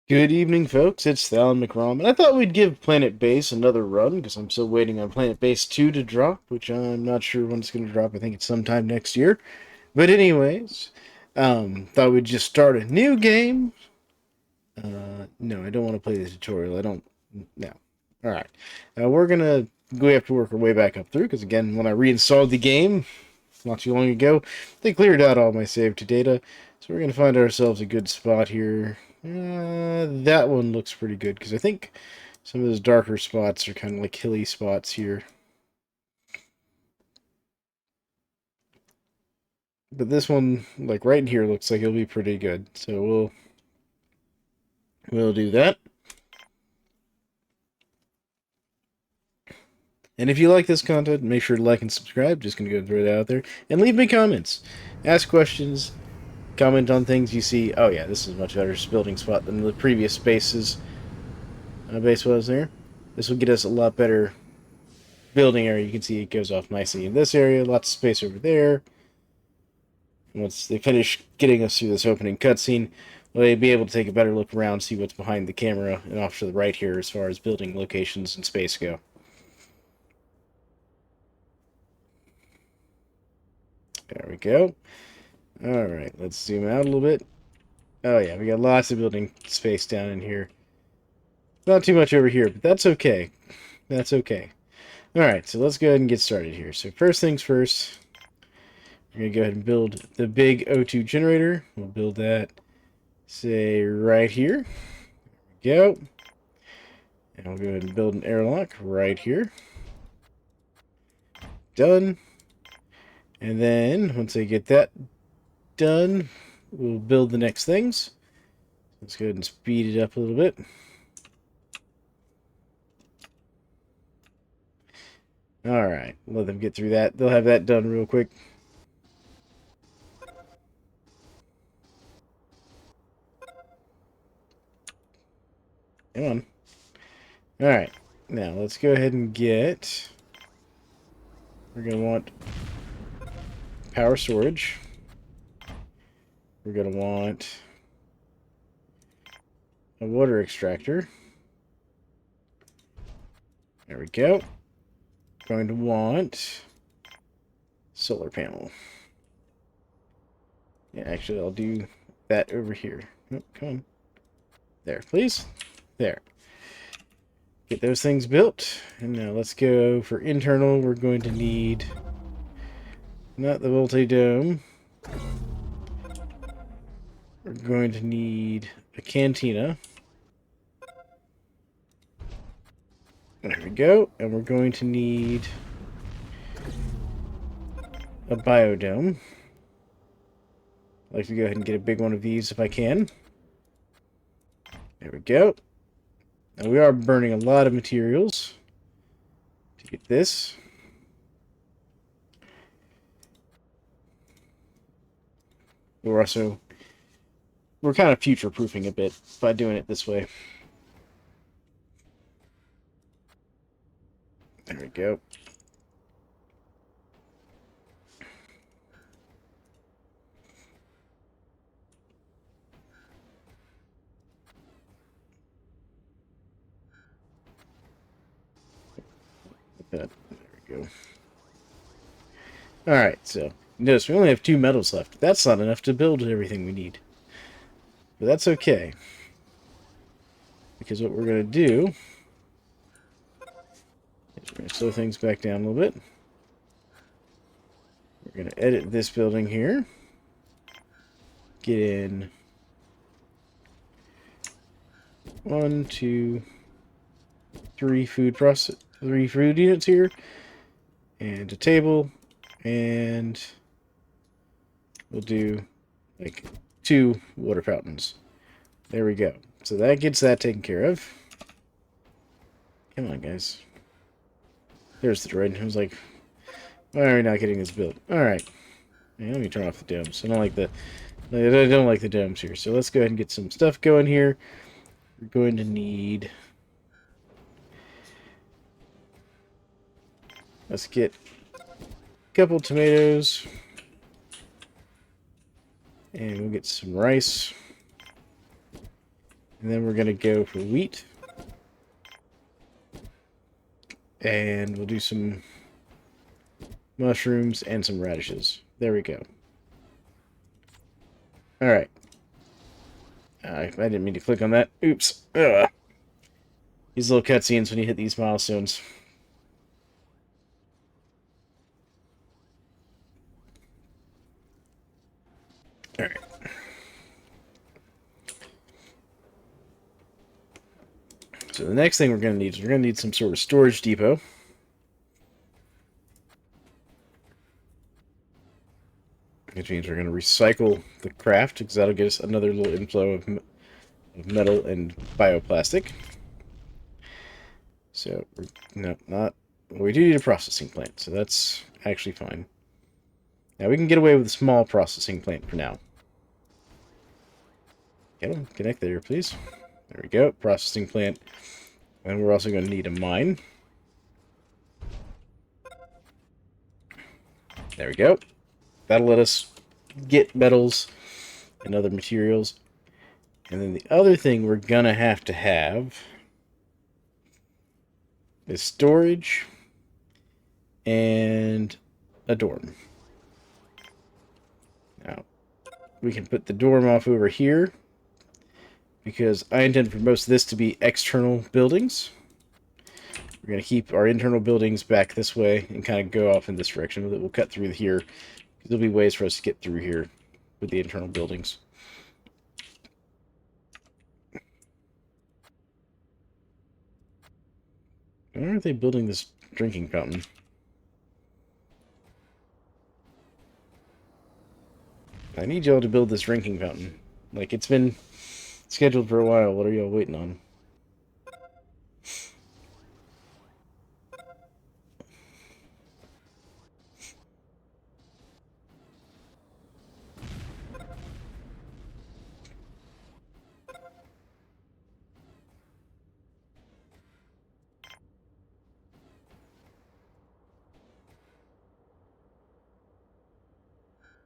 Good evening, folks. It's Thalan McRom, and I thought we'd give Planetbase another run because I'm still waiting on Planetbase 2 to drop, which I'm not sure when it's going to drop. I think it's sometime next year. But anyways, thought we'd just start a new game. No, I don't want to play the tutorial. I don't. No. All right. We have to work our way back up through because again, when I reinstalled the game not too long ago, they cleared out all my saved data. So we're gonna find ourselves a good spot here. That one looks pretty good because I think some of those darker spots are kind of like hilly spots here. But this one, like right in here, looks like it'll be pretty good. So we'll do that. And if you like this content, make sure to like and subscribe. Just gonna go throw that out there and leave me comments, ask questions, comment on things you see. Oh yeah, this is a much better building spot than the previous base was there. This will get us a lot better building area. You can see it goes off nicely in this area. Lots of space over there. Once they finish getting us through this opening cutscene, we'll be able to take a better look around, see what's behind the camera and off to the right here as far as building locations and space go. There we go. Alright, let's zoom out a little bit. Oh yeah, we got lots of building space down in here. Not too much over here, but that's okay. That's okay. Alright, so let's go ahead and get started here. So first things first, we're going to go ahead and build the big O2 generator. We'll build that, say, right here. There we go. And we'll go ahead and build an airlock right here. Done. And then, once I get that done, we'll build the next things. Let's go ahead and speed it up a little bit. Alright, let them get through that. They'll have that done real quick. Come on. Alright, now let's go ahead and get... We're going to want power storage. We're going to want a water extractor. There we go. Going to want solar panel. Yeah, actually, I'll do that over here. Oh, come on. There, please. There. Get those things built. And now let's go for internal. We're going to need not the multi-dome. We're going to need a cantina. There we go. And we're going to need a biodome. I'd like to go ahead and get a big one of these if I can. There we go. Now we are burning a lot of materials to get this. We're kind of future-proofing a bit by doing it this way. There we go. There we go. Alright, so notice we only have 2 metals left. That's not enough to build everything we need. But that's okay. Because what we're going to do is we're going to slow things back down a little bit. We're going to edit this building here. Get in 1, 2, 3 3 food units here. And a table. And we'll do like 2 water fountains. There we go. So that gets that taken care of. Come on, guys. There's the droid. I was like, why are we not getting this built? Alright. Let me turn off the domes. I don't like the domes here. So let's go ahead and get some stuff going here. We're going to need... Let's get a couple tomatoes. And we'll get some rice. And then we're going to go for wheat. And we'll do some mushrooms and some radishes. There we go. Alright. I didn't mean to click on that. Oops. Ugh. These little cutscenes when you hit these milestones. Alright. So the next thing we're going to need is we're going to need some sort of storage depot. Which means we're going to recycle the craft, because that'll get us another little inflow of metal and bioplastic. So, no, not... Well, we do need a processing plant, so that's actually fine. Now, we can get away with a small processing plant for now. Get them, connect there, please. There we go, processing plant. And we're also going to need a mine. There we go. That'll let us get metals and other materials. And then the other thing we're going to have is storage and a dorm. Now, we can put the dorm off over here, because I intend for most of this to be external buildings. We're going to keep our internal buildings back this way and kind of go off in this direction. We'll cut through here. There'll be ways for us to get through here with the internal buildings. Why aren't they building this drinking fountain? I need y'all to build this drinking fountain. Like, it's been scheduled for a while. What are y'all waiting on?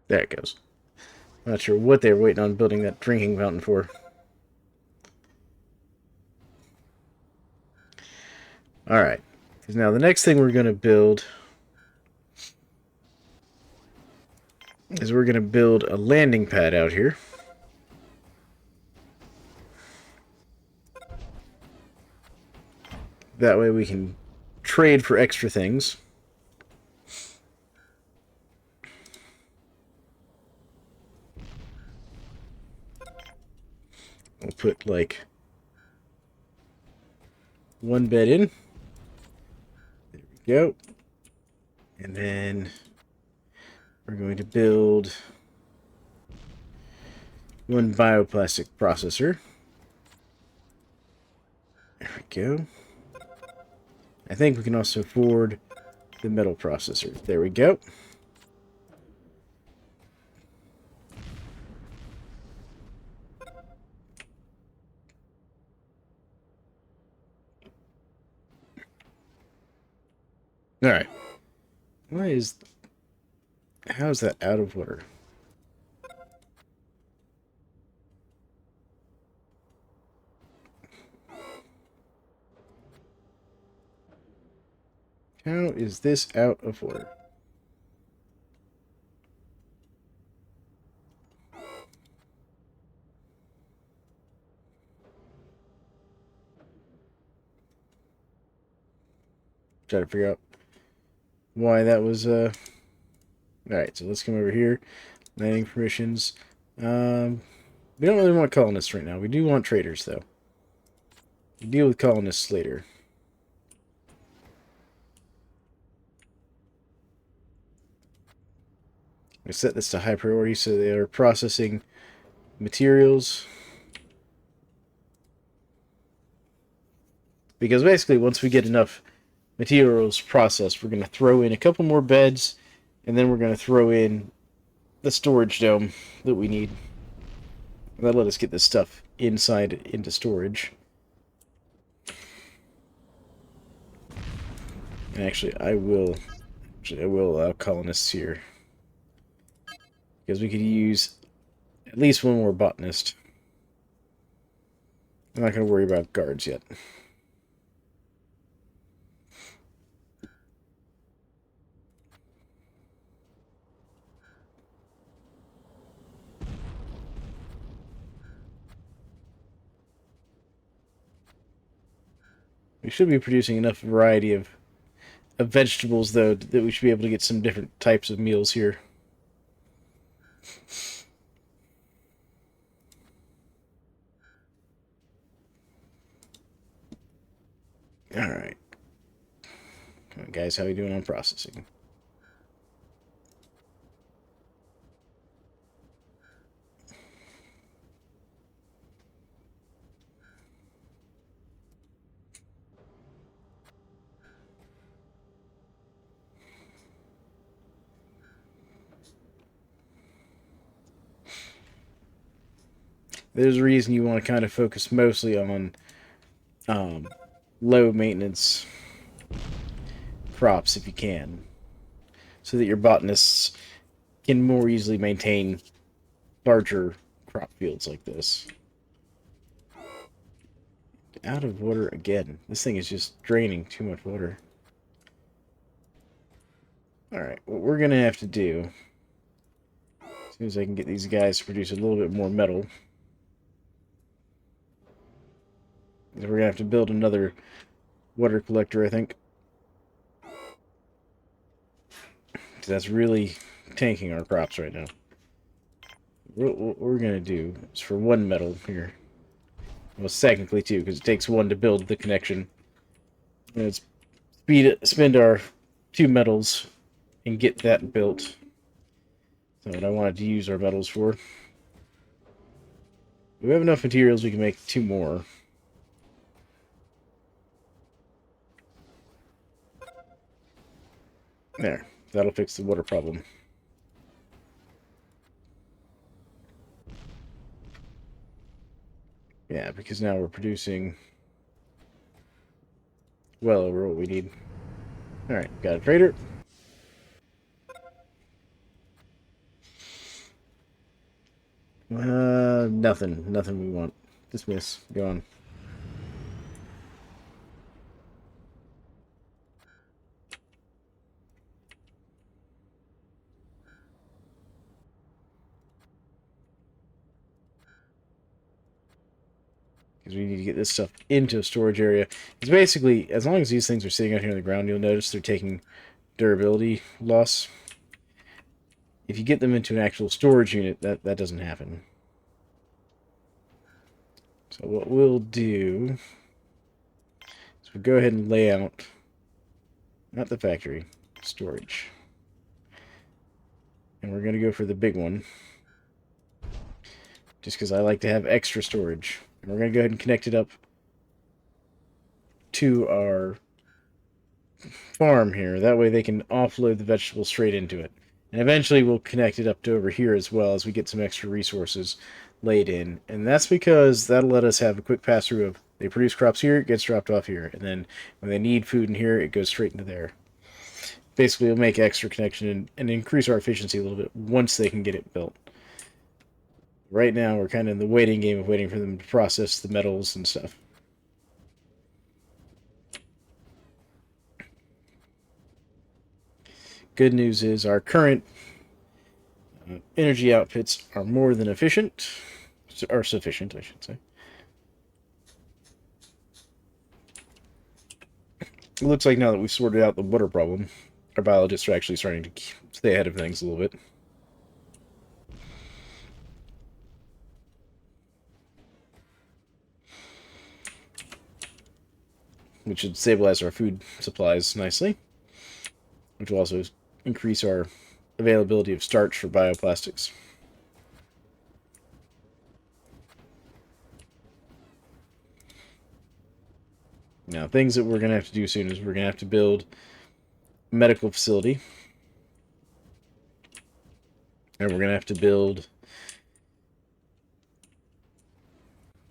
There it goes. Not sure what they were waiting on building that drinking fountain for. Alright. Because now the next thing we're going to build is we're going to build a landing pad out here. That way we can trade for extra things. We'll put, like, one bed in. There we go. And then we're going to build one bioplastic processor. There we go. I think we can also afford the metal processor. There we go. Alright. How is that out of order? How is this out of order? Try to figure out why that was, Alright, so let's come over here. Landing permissions. We don't really want colonists right now. We do want traders, though. We'll deal with colonists later. I set this to high priority so they are processing materials. Because basically, once we get enough materials processed, we're going to throw in a couple more beds, and then we're going to throw in the storage dome that we need. That'll let us get this stuff inside into storage. And actually, I will allow colonists here. Because we could use at least one more botanist. I'm not going to worry about guards yet. We should be producing enough variety of vegetables, though, that we should be able to get some different types of meals here. Alright. Guys, how are you doing on processing? There's a reason you want to kind of focus mostly on um, low maintenance crops if you can, so that your botanists can more easily maintain larger crop fields like this. Out of water again. This thing is just draining too much water. Alright, what we're going to have to do, as soon as I can get these guys to produce a little bit more metal, is we're going to have to build another water collector, I think. That's really tanking our crops right now. What we're going to do is for one metal here. Well, technically two, because it takes one to build the connection. Let's spend our 2 metals and get that built. That's what I wanted to use our metals for. We have enough materials, we can make 2 more. There. That'll fix the water problem. Yeah, because now we're producing well over what we need. Alright, got a trader. Nothing. Nothing we want. Dismiss. Go on. Because we need to get this stuff into a storage area. It's basically, as long as these things are sitting out here on the ground, you'll notice they're taking durability loss. If you get them into an actual storage unit, that doesn't happen. So what we'll do is we'll go ahead and lay out, not the factory, storage. And we're going to go for the big one, just because I like to have extra storage. And we're going to go ahead and connect it up to our farm here. That way they can offload the vegetables straight into it. And eventually we'll connect it up to over here as well as we get some extra resources laid in. And that's because that'll let us have a quick pass through of they produce crops here, it gets dropped off here. And then when they need food in here, it goes straight into there. Basically, it'll make extra connection and increase our efficiency a little bit once they can get it built. Right now, we're kind of in the waiting game of waiting for them to process the metals and stuff. Good news is our current energy outputs are more than efficient, or sufficient, I should say. It looks like now that we've sorted out the water problem, our biologists are actually starting to stay ahead of things a little bit. Which should stabilize our food supplies nicely. Which will also increase our availability of starch for bioplastics. Now, things that we're going to have to do soon is we're going to have to build a medical facility. And we're going to have to build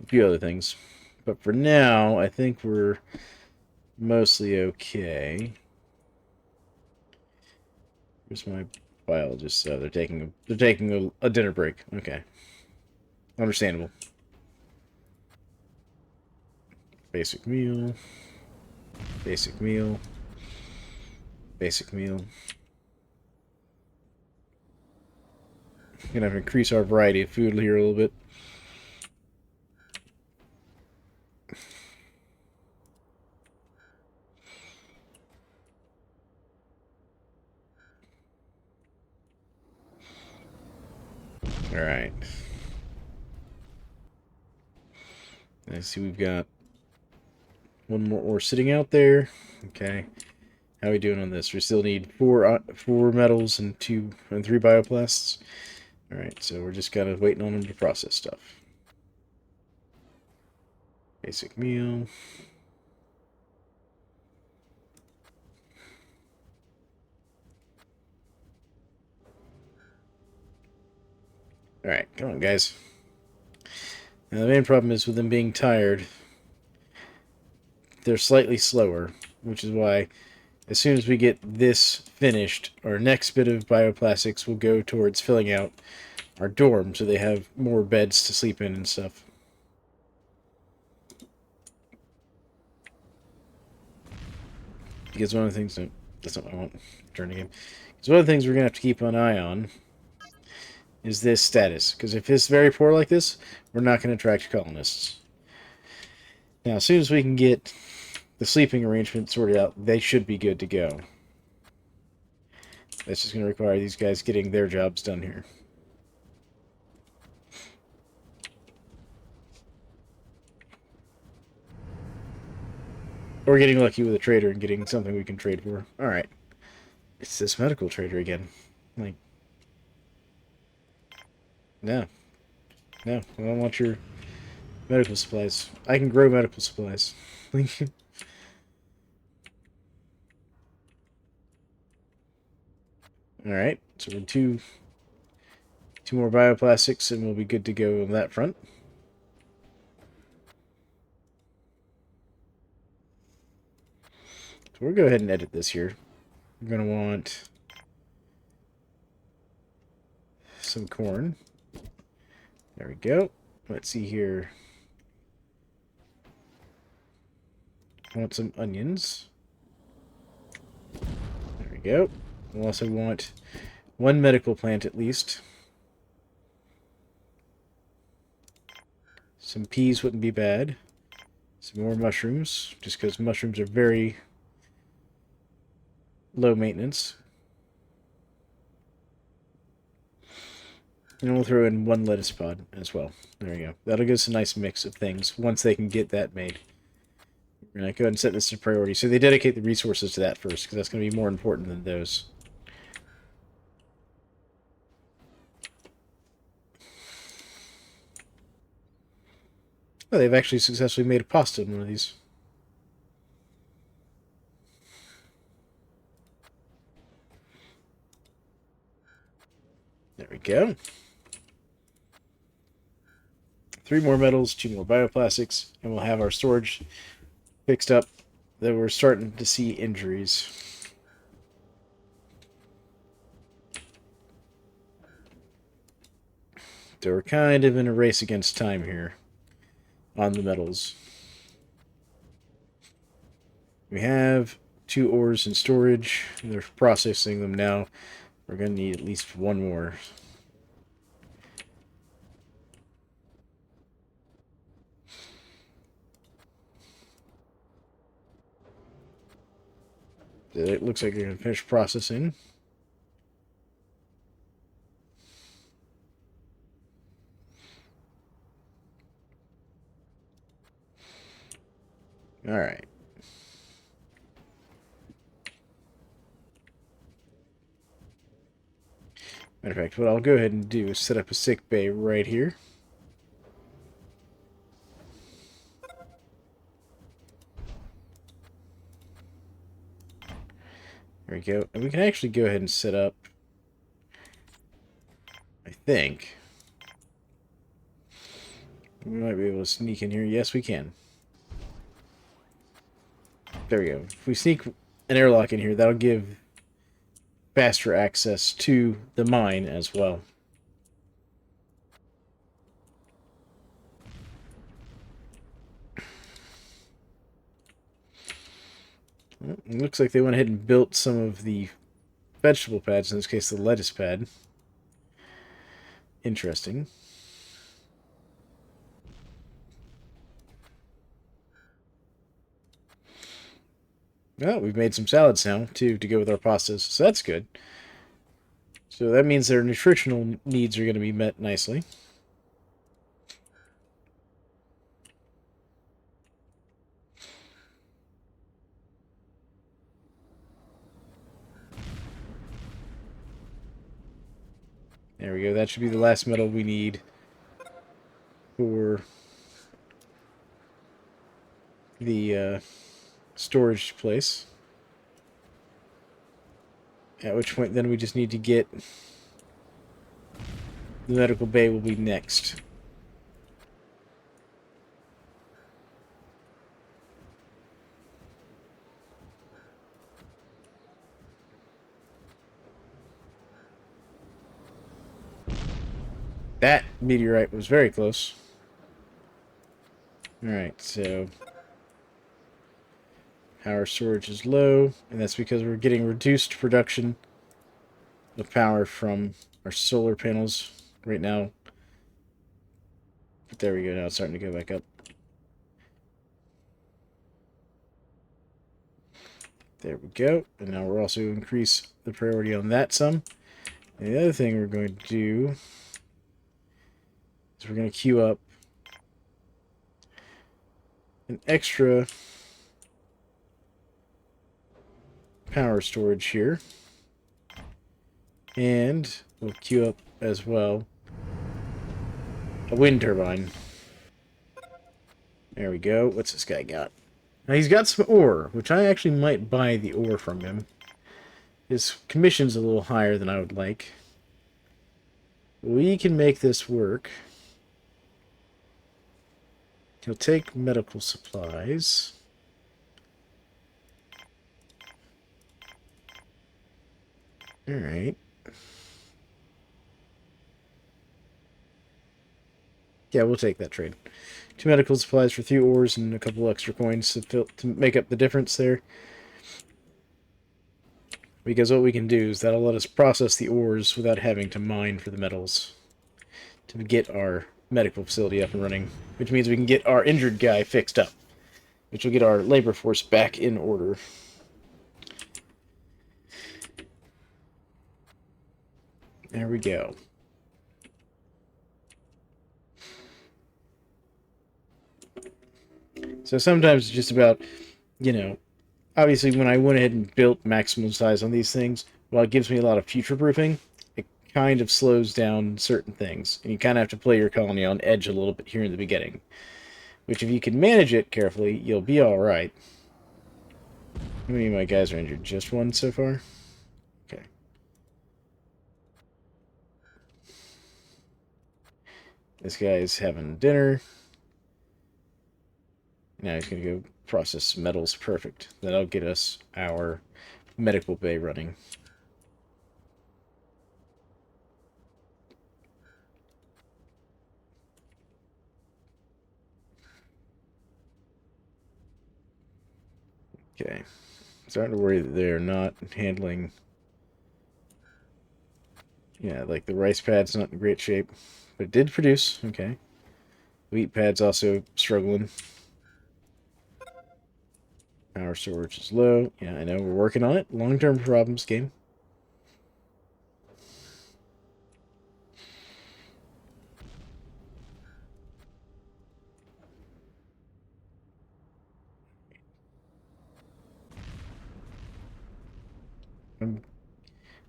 a few other things. But for now, I think we're mostly okay. Where's my biologist? They're taking a dinner break. Okay. Understandable. Basic meal. Basic meal. Basic meal. Gonna have to increase our variety of food here a little bit. Alright. Let's see, we've got one more ore sitting out there. Okay. How are we doing on this? We still need four metals and 3 bioplasts. Alright, so we're just kind of waiting on them to process stuff. Basic meal. Alright, come on, guys. Now, the main problem is with them being tired, they're slightly slower, which is why as soon as we get this finished, our next bit of bioplastics will go towards filling out our dorm so they have more beds to sleep in and stuff. Because one of the things... No, that's not what I want. Turn again. Because one of the things we're going to have to keep an eye on is this status. Because if it's very poor like this, we're not going to attract colonists. Now, as soon as we can get the sleeping arrangement sorted out, they should be good to go. That's just going to require these guys getting their jobs done here. Or getting lucky with a trader and getting something we can trade for. Alright. It's this medical trader again. Like... No. No, I don't want your medical supplies. I can grow medical supplies. Alright, so we're two more bioplastics and we'll be good to go on that front. So we'll go ahead and edit this here. We're going to want some corn. There we go. Let's see here. I want some onions. There we go. We'll also want one medical plant at least. Some peas wouldn't be bad. Some more mushrooms, just because mushrooms are very low maintenance. And we'll throw in one lettuce pod as well. There we go. That'll give us a nice mix of things once they can get that made. We're going to go ahead and set this to priority. So they dedicate the resources to that first, because that's going to be more important than those. Oh, they've actually successfully made a pasta in one of these. There we go. 3 more metals, 2 more bioplastics, and we'll have our storage fixed up. Though we're starting to see injuries. So we're kind of in a race against time here on the metals. We have 2 ores in storage. They're processing them now. We're going to need at least 1 more. It looks like they're going to finish processing. Alright. Matter of fact, what I'll go ahead and do is set up a sick bay right here. There we go. And we can actually go ahead and set up, I think. We might be able to sneak in here. Yes, we can. There we go. If we sneak an airlock in here, that'll give faster access to the mine as well. Well, it looks like they went ahead and built some of the vegetable pads, in this case the lettuce pad. Interesting. Oh, we've made some salads now, too, to go with our pastas, so that's good. So that means their nutritional needs are going to be met nicely. There we go. That should be the last metal we need for the storage place. At which point, then we just need to get the medical bay will be next. That meteorite was very close. Alright, so power storage is low, and that's because we're getting reduced production of power from our solar panels right now. But there we go, now it's starting to go back up. There we go, and now we'll also increase the priority on that some. And the other thing we're going to do is we're going to queue up an extra power storage here. And we'll queue up as well a wind turbine. There we go. What's this guy got? Now he's got some ore, which I actually might buy the ore from him. His commission's a little higher than I would like. We can make this work. He'll take medical supplies. Alright. Yeah, we'll take that trade. 2 medical supplies for 3 ores and a couple extra coins to make up the difference there. Because what we can do is that'll let us process the ores without having to mine for the metals to get our medical facility up and running, which means we can get our injured guy fixed up, which will get our labor force back in order. There we go. So sometimes it's just about, you know, obviously when I went ahead and built maximum size on these things, while it gives me a lot of future-proofing, it kind of slows down certain things. And you kind of have to play your colony on edge a little bit here in the beginning. Which if you can manage it carefully, you'll be alright. How many of my guys are injured? Just one so far? Okay. This guy is having dinner. Now he's going to go process metals. Perfect. That'll get us our medical bay running. Okay. Starting to worry that they're not handling... Yeah, like the rice pad's not in great shape. But it did produce. Okay. Wheat pad's also struggling. Power storage is low. Yeah, I know. We're working on it. Long-term problems, game.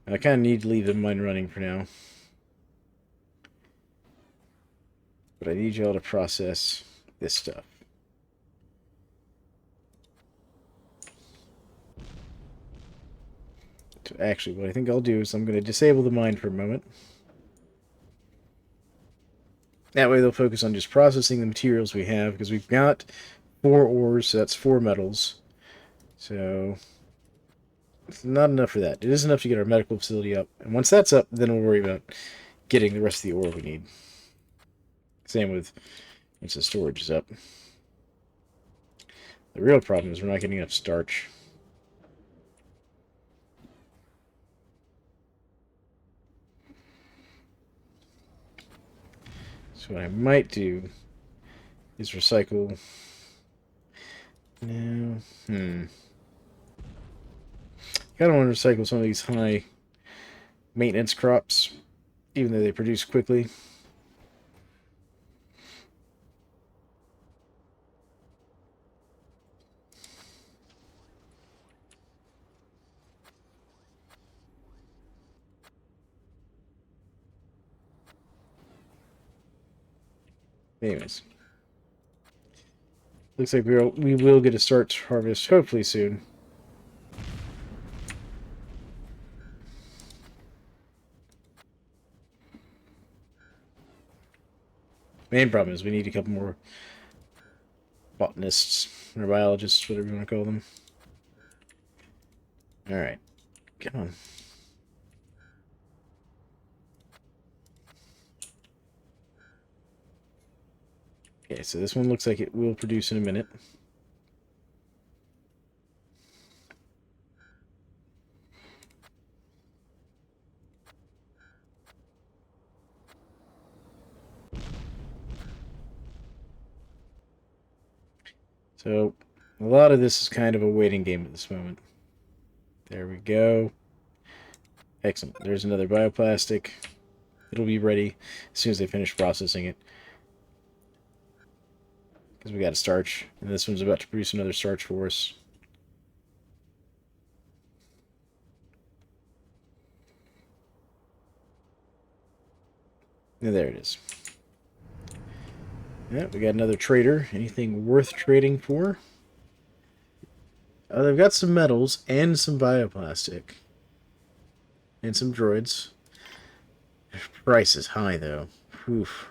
I kind of need to leave the mine running for now. But I need y'all to process this stuff. So actually, what I think I'll do is I'm going to disable the mine for a moment. That way they'll focus on just processing the materials we have, because we've got 4 ores, so that's 4 metals. So it's not enough for that. It is enough to get our medical facility up. And once that's up, then we'll worry about getting the rest of the ore we need. Same with once the storage is up. The real problem is we're not getting enough starch. So what I might do is recycle. No. I don't want to recycle some of these high maintenance crops, even though they produce quickly. Anyways, looks like we will get a start to harvest hopefully soon. Main problem is we need a couple more botanists or biologists, whatever you want to call them. All right, come on. Okay, so this one looks like it will produce in a minute. So a lot of this is kind of a waiting game at this moment. There we go. Excellent. There's another bioplastic. It'll be ready as soon as they finish processing it. Because we got a starch, and this one's about to produce another starch for us. And there it is. Yeah, we got another trader. Anything worth trading for? They've got some metals and some bioplastic. And some droids. Price is high, though. Oof.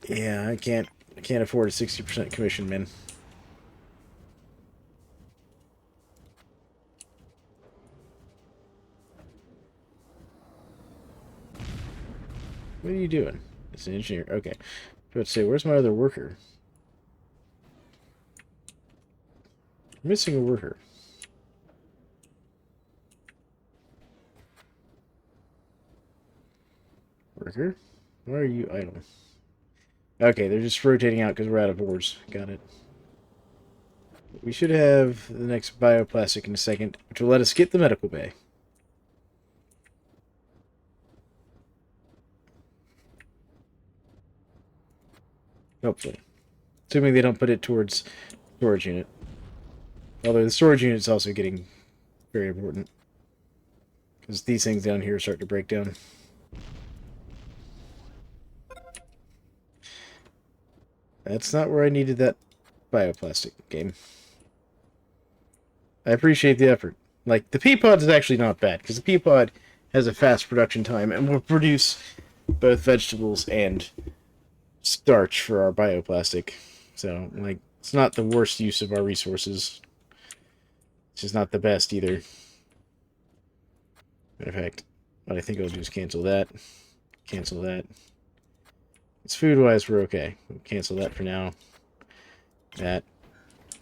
Yeah, I can't afford a 60% commission, man. What are you doing? It's an engineer. Okay. Let's say, where's my other worker? I'm missing a worker. Worker? Why are you idle? Okay, they're just rotating out because we're out of ores. Got it. We should have the next bioplastic in a second, which will let us get the medical bay. Hopefully. Assuming they don't put it towards storage unit. Although the storage unit is also getting very important. Because these things down here start to break down. That's not where I needed that bioplastic game. I appreciate the effort. Like, the pea pod is actually not bad, because the pea pod has a fast production time and will produce both vegetables and starch for our bioplastic. So, like, it's not the worst use of our resources. It's just not the best either. Matter of fact, what I think I'll do is cancel that. Cancel that. It's food-wise, we're okay. We'll cancel that for now. That.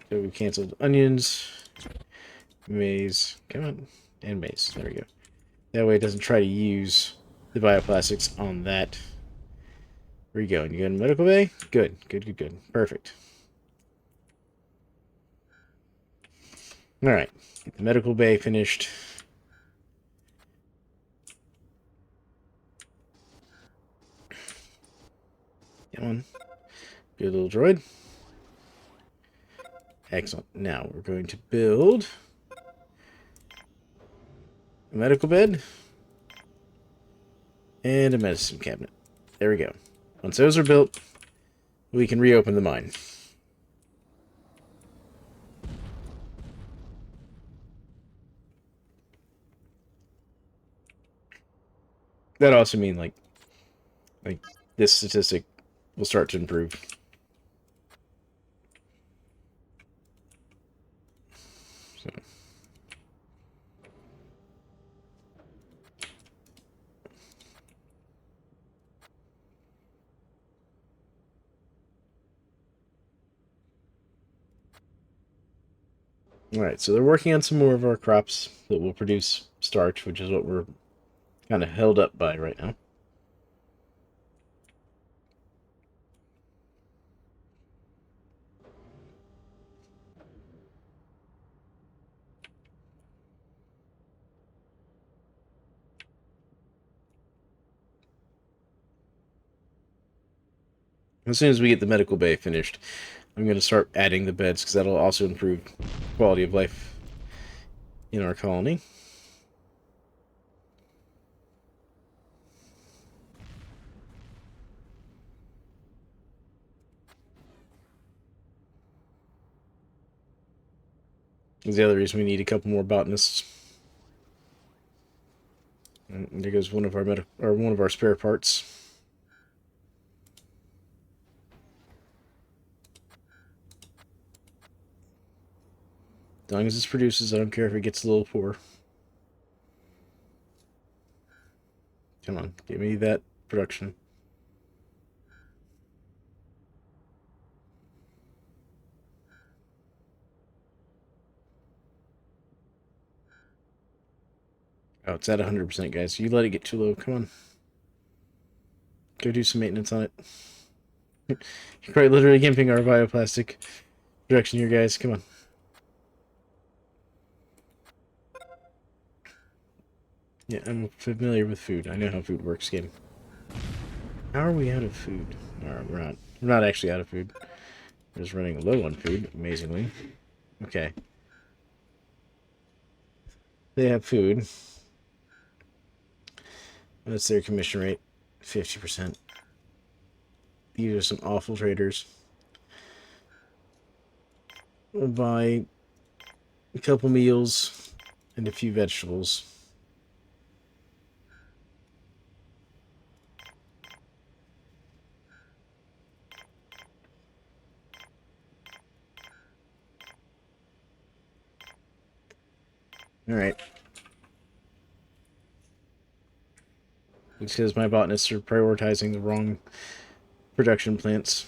So we canceled onions. Maize. Come on. And maize. There we go. That way it doesn't try to use the bioplastics on that. Where are you going? You going to medical bay? Good. Good, good, good. Perfect. Alright. Get the medical bay finished. Come on. Good little droid. Excellent. Now we're going to build a medical bed and a medicine cabinet. There we go. Once those are built, we can reopen the mine. That also means like this statistic will start to improve. So. Alright, so they're working on some more of our crops that will produce starch, which is what we're kind of held up by right now. As soon as we get the medical bay finished, I'm going to start adding the beds because that'll also improve quality of life in our colony. That's the other reason we need a couple more botanists. And there goes one of our spare parts. As long as this produces, I don't care if it gets a little poor. Come on, give me that production. Oh, it's at 100%, guys. You let it get too low. Come on. Go do some maintenance on it. You're quite literally gimping our bioplastic production here, guys. Come on. Yeah, I'm familiar with food. I know how food works, game. How are we out of food? Alright, we're not. We're not actually out of food. We're just running low on food, amazingly. Okay. They have food. That's their commission rate. 50%. These are some awful traders. We'll buy a couple meals and a few vegetables. Alright. Because my botanists are prioritizing the wrong production plants.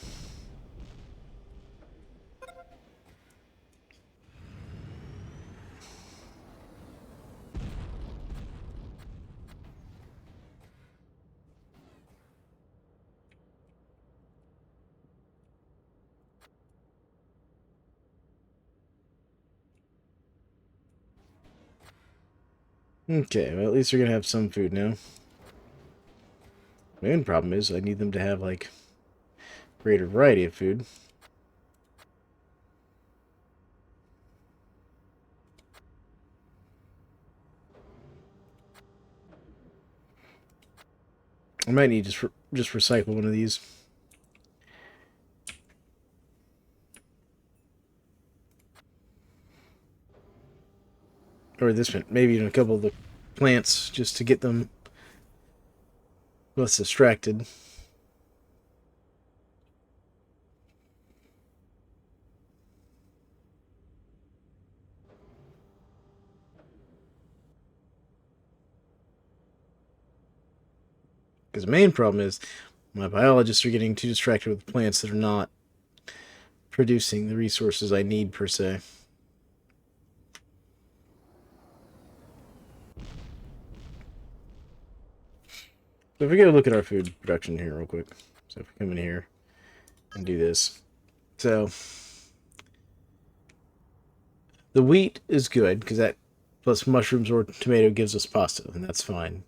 Okay, well, at least we're gonna have some food now. My main problem is I need them to have, like, greater variety of food. I might need to just recycle one of these. Or this one. Maybe even a couple of the plants just to get them less distracted. Because the main problem is my biologists are getting too distracted with plants that are not producing the resources I need, per se. So if we go look at our food production here real quick. So if we come in here and do this. So the wheat is good because that plus mushrooms or tomato gives us pasta, and that's fine.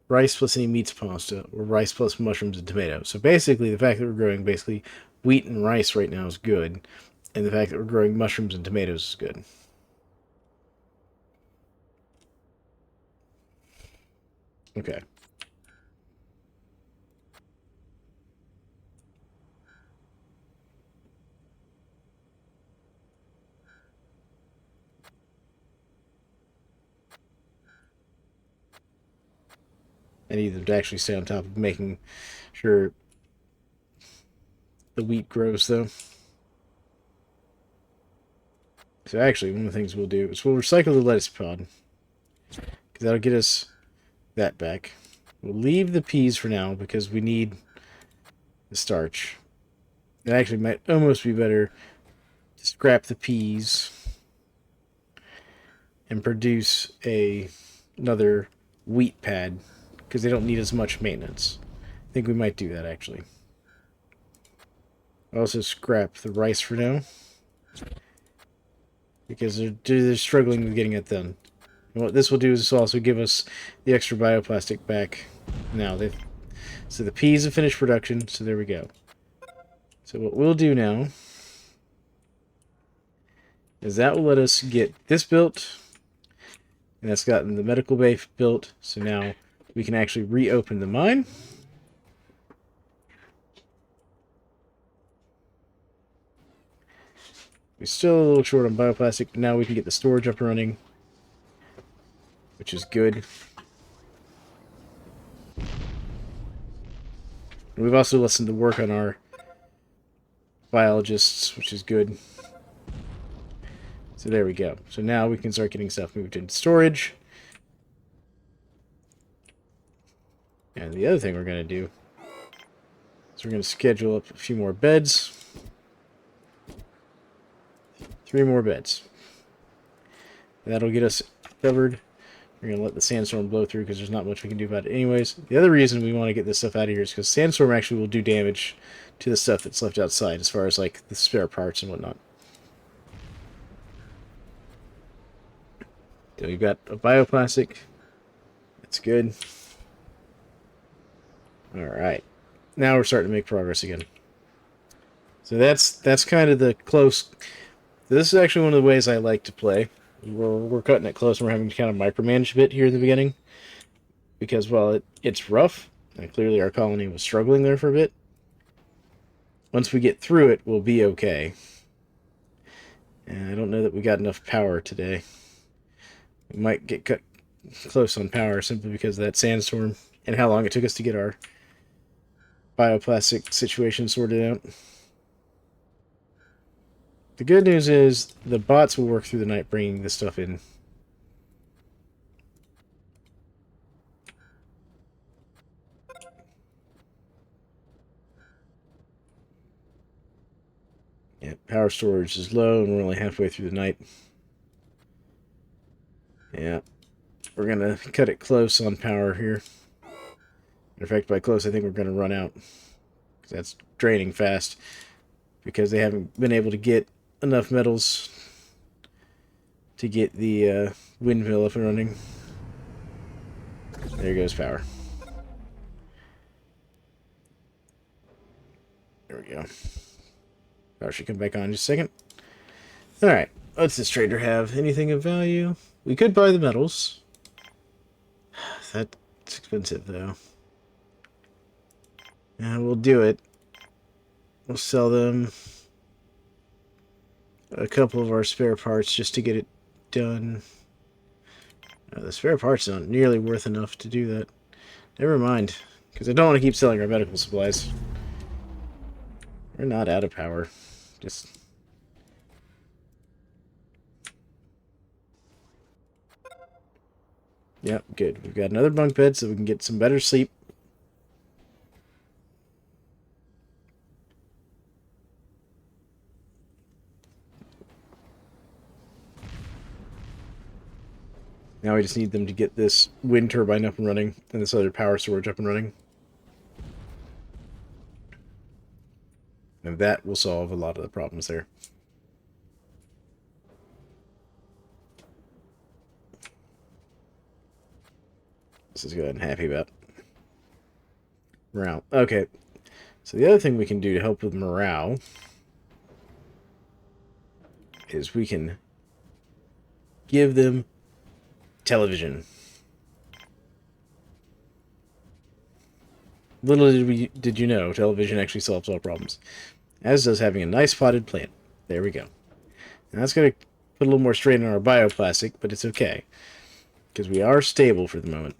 Rice plus any meat's pasta, or rice plus mushrooms and tomato. So basically, the fact that we're growing basically wheat and rice right now is good, and the fact that we're growing mushrooms and tomatoes is good. Okay. I need them to actually stay on top of making sure the wheat grows, though. So actually, one of the things we'll do is we'll recycle the lettuce pod, because that'll get us that back. We'll leave the peas for now because we need the starch. It actually might almost be better to scrap the peas and produce a another wheat pad because they don't need as much maintenance. I think we might do that, actually. I'll also scrap the rice for now because they're struggling with getting it done. And what this will do is this will also give us the extra bioplastic back. Now, so the peas have finished production, so there we go. So what we'll do now is that will let us get this built, and that's gotten the medical bay built, so now we can actually reopen the mine. We're still a little short on bioplastic, but now we can get the storage up and running, which is good. And we've also listened to work on our biologists, which is good. So there we go. So now we can start getting stuff moved into storage. And the other thing we're going to do is we're going to schedule up a few more beds. 3 more beds. That'll get us covered. We're going to let the sandstorm blow through because there's not much we can do about it anyways. The other reason we want to get this stuff out of here is because sandstorm actually will do damage to the stuff that's left outside as far as like the spare parts and whatnot. So we've got a bioplastic. That's good. Alright. Now we're starting to make progress again. So that's kind of the close. This is actually one of the ways I like to play. We're cutting it close and we're having to kind of micromanage a bit here in the beginning. Because, well, it's rough. And clearly our colony was struggling there for a bit. Once we get through it, we'll be okay. And I don't know that we got enough power today. We might get cut close on power simply because of that sandstorm and how long it took us to get our bioplastic situation sorted out. The good news is the bots will work through the night bringing this stuff in. Yeah, power storage is low and we're only halfway through the night. Yeah, we're going to cut it close on power here. In fact, by close, I think we're going to run out. Because that's draining fast. Because they haven't been able to get enough metals to get the windmill up and running. There goes power. There we go. Power should come back on in just a second. Alright, what's this trader have? Anything of value? We could buy the metals. That's expensive, though. And we'll do it. We'll sell them a couple of our spare parts just to get it done. The spare parts aren't nearly worth enough to do that. Never mind, because I don't want to keep selling our medical supplies. We're not out of power. Just... Yep, good. We've got another bunk bed so we can get some better sleep. Now we just need them to get this wind turbine up and running and this other power storage up and running. And that will solve a lot of the problems there. This is good. I'm happy about. Morale. Okay. So the other thing we can do to help with morale is we can give them television. Little did you know, television actually solves all problems. As does having a nice potted plant. There we go. Now that's going to put a little more strain on our bioplastic, but it's okay. Because we are stable for the moment.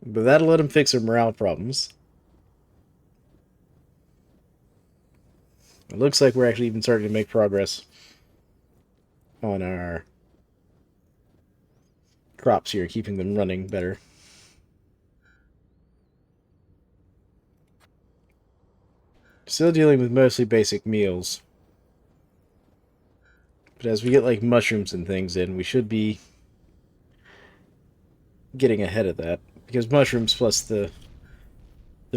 But that'll let them fix their morale problems. It looks like we're actually even starting to make progress on our crops here, keeping them running better. Still dealing with mostly basic meals. But as we get like mushrooms and things in, we should be getting ahead of that. Because mushrooms plus the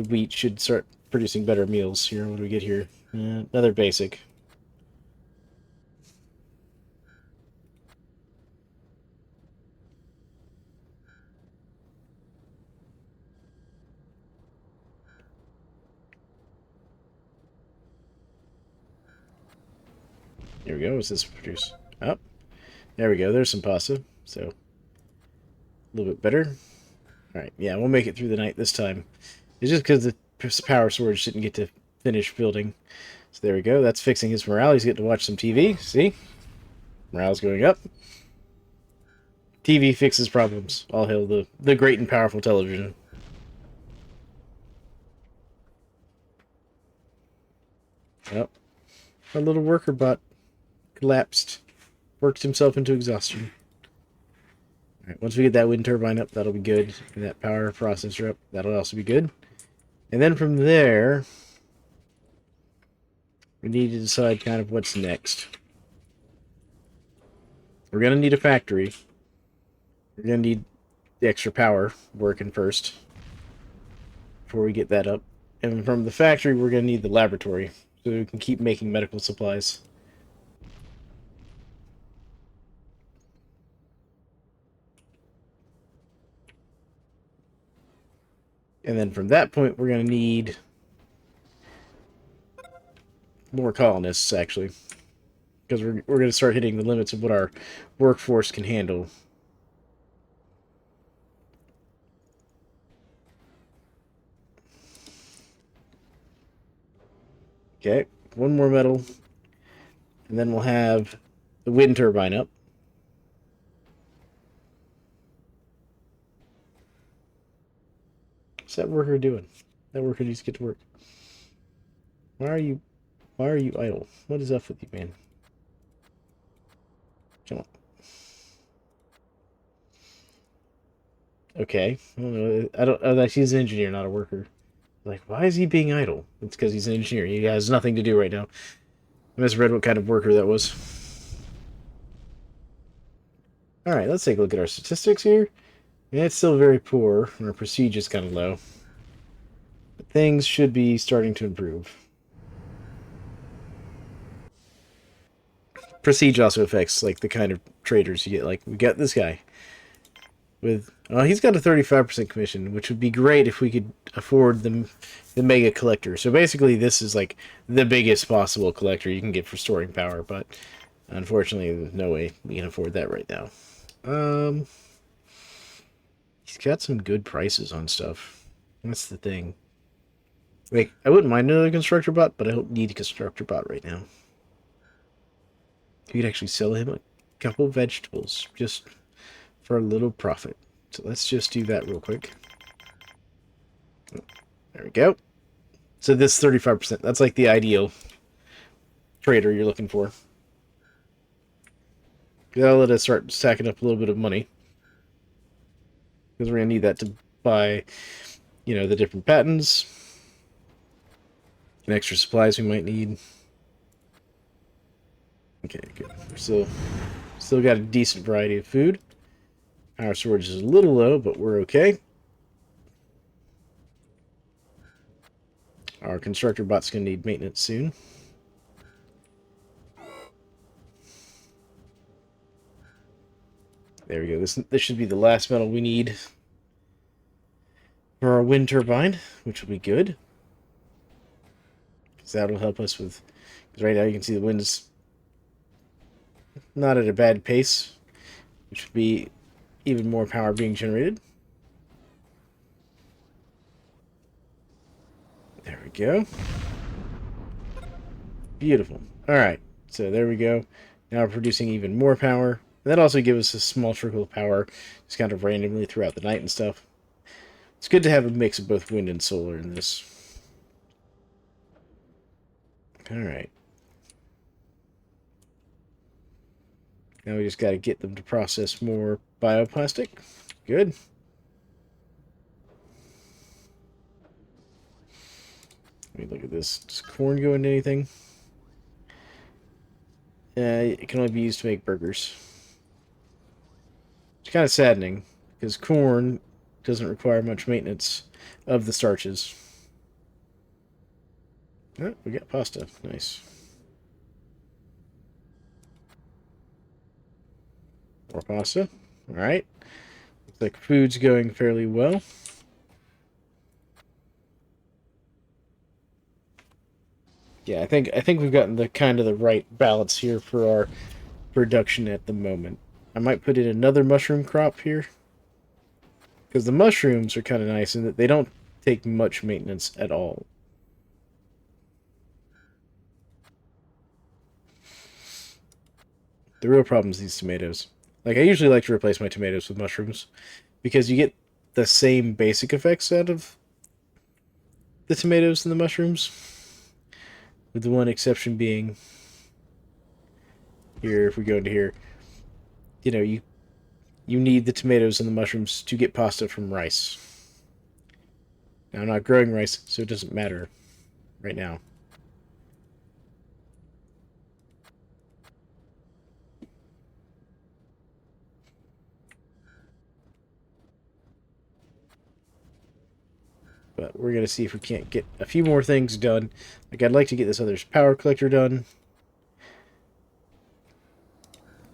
wheat should start producing better meals. Here, what do we get here? Another basic. Here we go. What's this produce? Oh, there we go. There's some pasta. So, a little bit better. Alright, yeah, we'll make it through the night this time. It's just because the power storage didn't get to finish building. So there we go. That's fixing his morale. He's getting to watch some TV. See? Morale's going up. TV fixes problems. All hail the great and powerful television. Yep. Our little worker bot collapsed. Worked himself into exhaustion. Alright, once we get that wind turbine up, that'll be good. And that power processor up, that'll also be good. And then from there, we need to decide kind of what's next. We're going to need a factory. We're going to need the extra power working first before we get that up. And from the factory, we're going to need the laboratory so we can keep making medical supplies. And then from that point, we're going to need more colonists, actually. Because we're going to start hitting the limits of what our workforce can handle. Okay, one more metal. And then we'll have the wind turbine up. What's that worker doing? That worker needs to get to work. Why are you idle? What is up with you, man? Come on. Okay. I don't know. I don't. Oh, he's an engineer, not a worker. Like, why is he being idle? It's because he's an engineer. He has nothing to do right now. I misread what kind of worker that was. Alright, let's take a look at our statistics here. Yeah, it's still very poor, and our prestige is kind of low. But things should be starting to improve. Prestige also affects, like, the kind of traders you get. Like, we got this guy. With he's got a 35% commission, which would be great if we could afford the mega collector. So basically, this is like the biggest possible collector you can get for storing power, but unfortunately, there's no way we can afford that right now. He's got some good prices on stuff. That's the thing. Like, I wouldn't mind another constructor bot, but I don't need a constructor bot right now. You could actually sell him a couple vegetables just for a little profit. So let's just do that real quick. There we go. So this 35%, that's like the ideal trader you're looking for. That'll let us start stacking up a little bit of money. Because we're going to need that to buy, the different patents. And extra supplies we might need. Okay, good. We're still got a decent variety of food. Power storage is a little low, but we're okay. Our constructor bot's going to need maintenance soon. There we go. This should be the last metal we need for our wind turbine, which will be good. Because that'll help us with... Because right now you can see the wind's not at a bad pace, which would be even more power being generated. There we go. Beautiful. Alright, so there we go. Now we're producing even more power. And that also gives us a small trickle of power, just kind of randomly throughout the night and stuff. It's good to have a mix of both wind and solar in this. Alright. Now we just got to get them to process more bioplastic. Good. Let me look at this. Does corn go into anything? It can only be used to make burgers. It's kind of saddening, because corn doesn't require much maintenance of the starches. Oh, we got pasta. Nice. More pasta. Alright. Looks like food's going fairly well. Yeah, I think we've gotten the kind of the right balance here for our production at the moment. I might put in another mushroom crop here, because the mushrooms are kind of nice in that they don't take much maintenance at all. The real problem is these tomatoes. Like, I usually like to replace my tomatoes with mushrooms, because you get the same basic effects out of the tomatoes and the mushrooms, with the one exception being here, if we go into here, you know, you need the tomatoes and the mushrooms to get pasta from rice. Now, I'm not growing rice, so it doesn't matter right now. But we're going to see if we can't get a few more things done. Like, I'd like to get this other power collector done.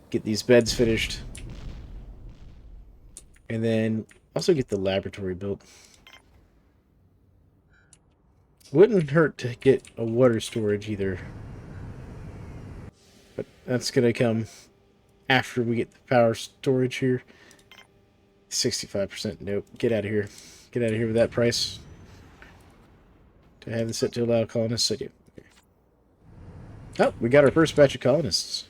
Get these beds finished. And then also get the laboratory built. Wouldn't hurt to get a water storage either. But that's going to come after we get the power storage here. 65%. Nope. Get out of here. Get out of here with that price. Do I have this set to allow colonists? I do. Okay. Oh, we got our first batch of colonists.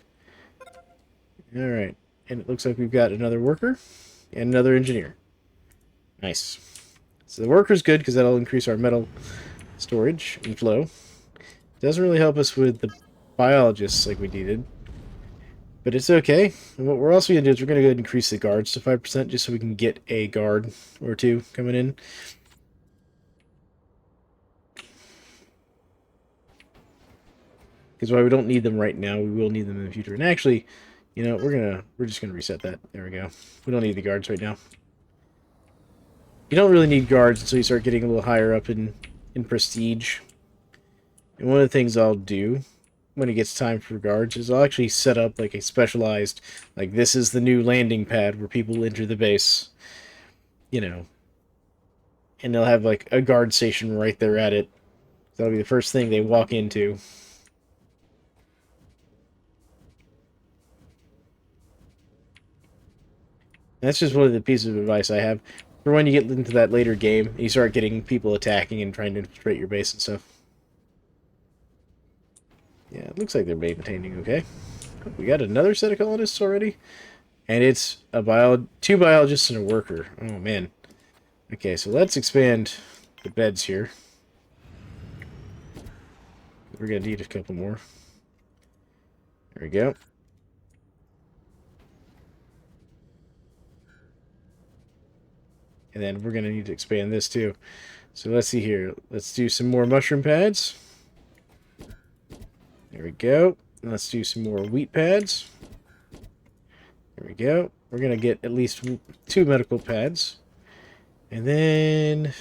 Alright. And it looks like we've got another worker and another engineer. Nice. So the worker's good because that'll increase our metal storage and flow. Doesn't really help us with the biologists like we needed. But it's okay. And what we're also going to do is we're going to go ahead and increase the guards to 5% just so we can get a guard or two coming in. Because while we don't need them right now, we will need them in the future. And actually, you know, we're just gonna reset that. There we go. We don't need the guards right now. You don't really need guards until you start getting a little higher up in prestige. And one of the things I'll do when it gets time for guards is I'll actually set up like a specialized, like this is the new landing pad where people enter the base, you know, and they'll have like a guard station right there at it. That'll be the first thing they walk into. That's just one of the pieces of advice I have for when you get into that later game and you start getting people attacking and trying to infiltrate your base and stuff. Yeah, it looks like they're maintaining okay. We got another set of colonists already, and it's two biologists and a worker. Oh man. Okay, so let's expand the beds here. We're gonna need a couple more. There we go. And then we're going to need to expand this too. So let's see here. Let's do some more mushroom pads. There we go. And let's do some more wheat pads. There we go. We're going to get at least 2 medical pads. And then...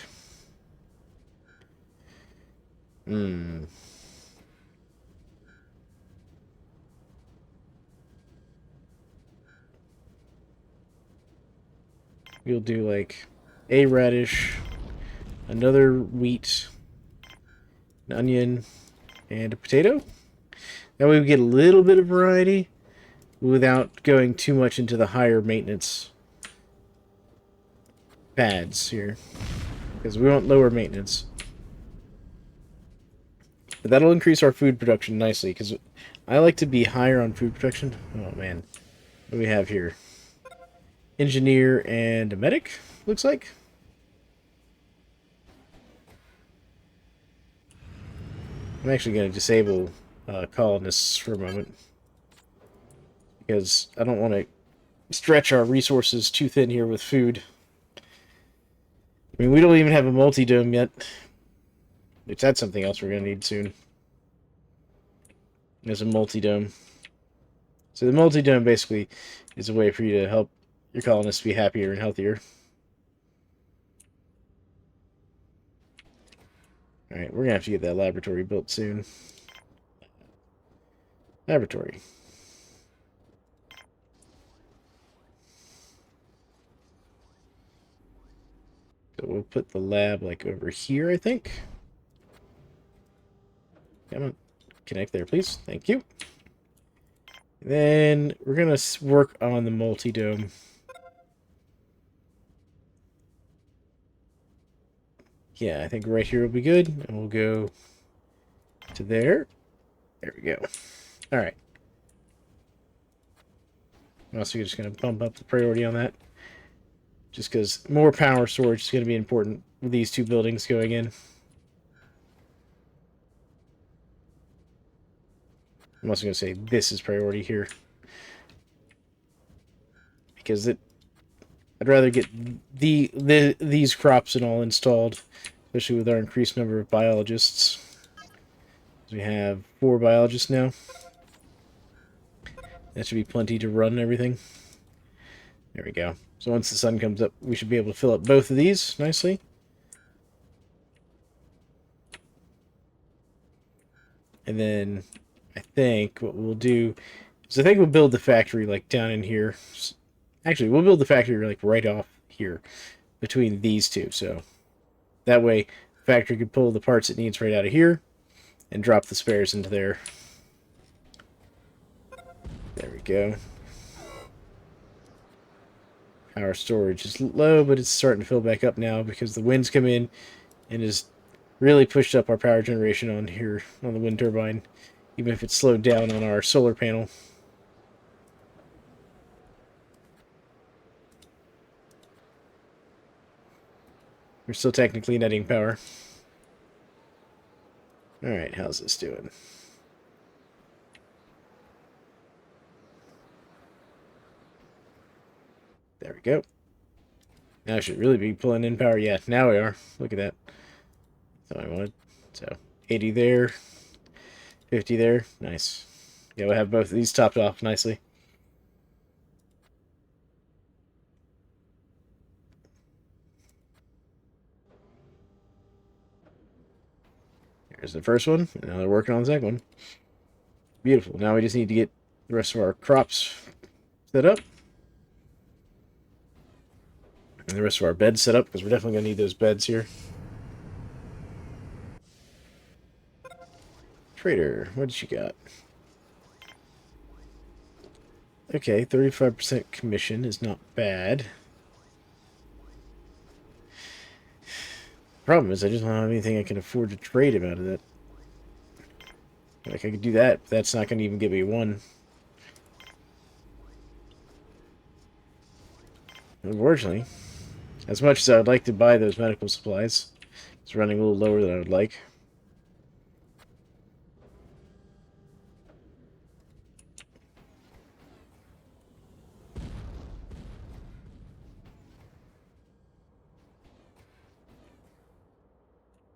we'll do like a radish, another wheat, an onion, and a potato. That way we get a little bit of variety without going too much into the higher maintenance pads here. Because we want lower maintenance. But that'll increase our food production nicely, because I like to be higher on food production. Oh man. What do we have here? Engineer and a medic, looks like. I'm actually going to disable colonists for a moment, because I don't want to stretch our resources too thin here with food. I mean, we don't even have a multi-dome yet, which that's something else we're going to need soon. There's a multi-dome. So the multi-dome basically is a way for you to help your colonists be happier and healthier. Alright, we're going to have to get that laboratory built soon. Laboratory. So we'll put the lab, like, over here, I think. Come on. Connect there, please. Thank you. Then we're going to work on the multi-dome. Yeah, I think right here will be good. And we'll go to there. There we go. Alright. I'm also just going to bump up the priority on that. Just because more power storage is going to be important with these two buildings going in. I'm also going to say this is priority here. Because I'd rather get these crops and all installed, especially with our increased number of biologists. We have 4 biologists now. That should be plenty to run everything. There we go. So once the sun comes up, we should be able to fill up both of these nicely. And then I think what we'll do is I think we'll build the factory like down in here. Actually, we'll build the factory like right off here between these two. So that way the factory can pull the parts it needs right out of here and drop the spares into there. There we go. Power storage is low, but it's starting to fill back up now because the winds come in and has really pushed up our power generation on here on the wind turbine, even if it's slowed down on our solar panel. We're still technically netting power. Alright, how's this doing? There we go. Now I should really be pulling in power. Yeah, now we are. Look at that. That's what I wanted. So, 80 there. 50 there. Nice. Yeah, we'll have both of these topped off nicely. Here's the first one. And now they're working on the second one. Beautiful. Now we just need to get the rest of our crops set up. And the rest of our beds set up, because we're definitely going to need those beds here. Trader, what did you got? Okay, 35% commission is not bad. Problem is, I just don't have anything I can afford to trade him out of that. Like, I could do that, but that's not going to even give me 1. Unfortunately, as much as I would like to buy those medical supplies, it's running a little lower than I would like.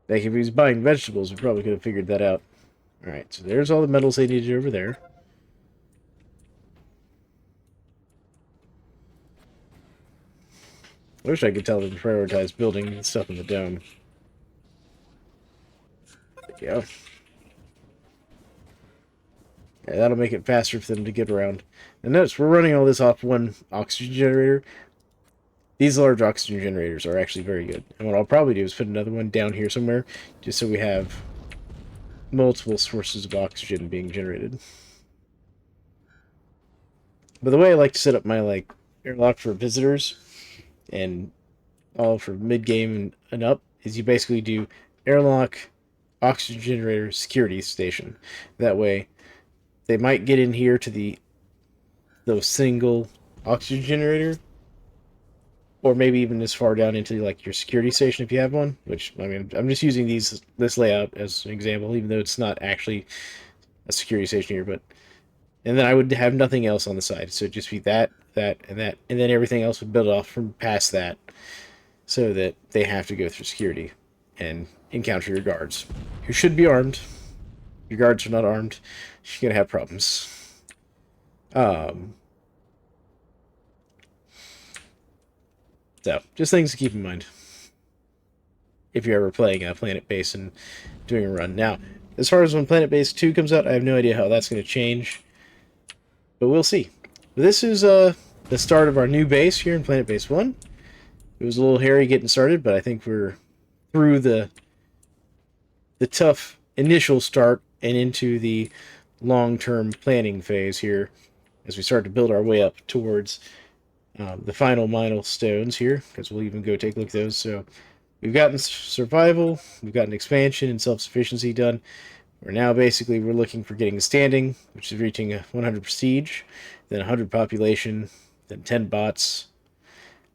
Like, if he was buying vegetables, we probably could have figured that out. Alright, so there's all the metals they needed over there. I wish I could tell them to prioritize building stuff in the dome. There we go. Yeah, that'll make it faster for them to get around. And notice, we're running all this off 1 oxygen generator. These large oxygen generators are actually very good. And what I'll probably do is put another one down here somewhere, just so we have multiple sources of oxygen being generated. But the way I like to set up my, like, airlock for visitors, and all for mid-game and up, is you basically do airlock, oxygen generator, security station. That way, they might get in here to the single oxygen generator, or maybe even as far down into like your security station if you have one. Which, I mean, I'm just using this layout as an example, even though it's not actually a security station here. But and then I would have nothing else on the side, so it'd just be that, and that, and then everything else would build off from past that, so that they have to go through security and encounter your guards, who should be armed. Your guards are not armed, you're gonna have problems. Um, so, just things to keep in mind if you're ever playing Planetbase and doing a run. Now, as far as when Planetbase 2 comes out, I have no idea how that's going to change, but we'll see. This is the start of our new base here in Planetbase 1. It was a little hairy getting started, but I think we're through the tough initial start and into the long-term planning phase here as we start to build our way up towards the final milestones here, because we'll even go take a look at those. So we've gotten survival, we've gotten expansion and self-sufficiency done. We're looking for getting standing, which is reaching 100 prestige, then 100 population, then 10 bots,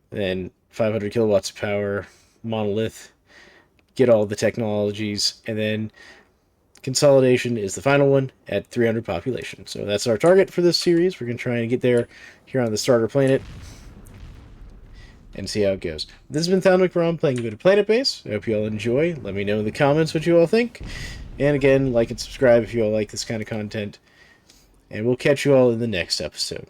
then 500 kilowatts of power, monolith, get all the technologies, and then consolidation is the final one at 300 population. So that's our target for this series. We're going to try and get there here on the starter planet and see how it goes. This has been Thalan McRom playing a bit of Planetbase. I hope you all enjoy. Let me know in the comments what you all think. And again, like and subscribe if you all like this kind of content. And we'll catch you all in the next episode.